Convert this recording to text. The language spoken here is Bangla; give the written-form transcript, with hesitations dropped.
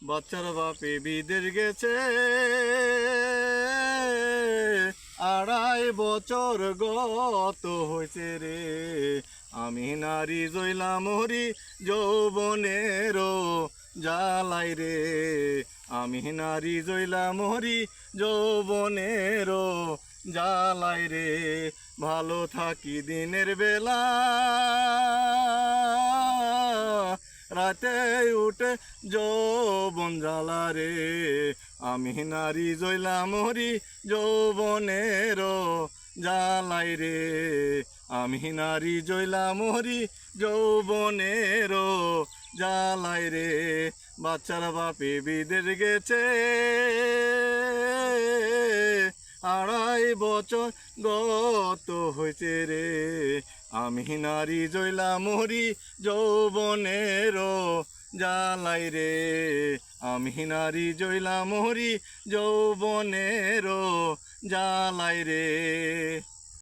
বাচ্চার বাপে বিদেশ গেছে, 2.5 বছর গত হয়েছে রে। আমি নারী জইলা মরি যৌবনেরও জ্বালাই রে। আমি নারী জইলা মরি যৌবনেরও জ্বালাই রে। ভালো থাকি দিনের বেলা, রাতে উঠে যৌবন জ্বালা রে। আমি নারী জইলা মরি যৌবনেরও জ্বালাই রে। আমি নারী জইলা মরি যৌবনেরও জ্বালাই রে। বাচ্চার বাপে বিদেশ গেছে, 2.5 বছর গত হয়েছে রে। আমি নারী জইলা মরি যৌবনেরও জ্বালাই রে। আমি নারী জইলা মরি যৌবনেরও জ্বালাই রে।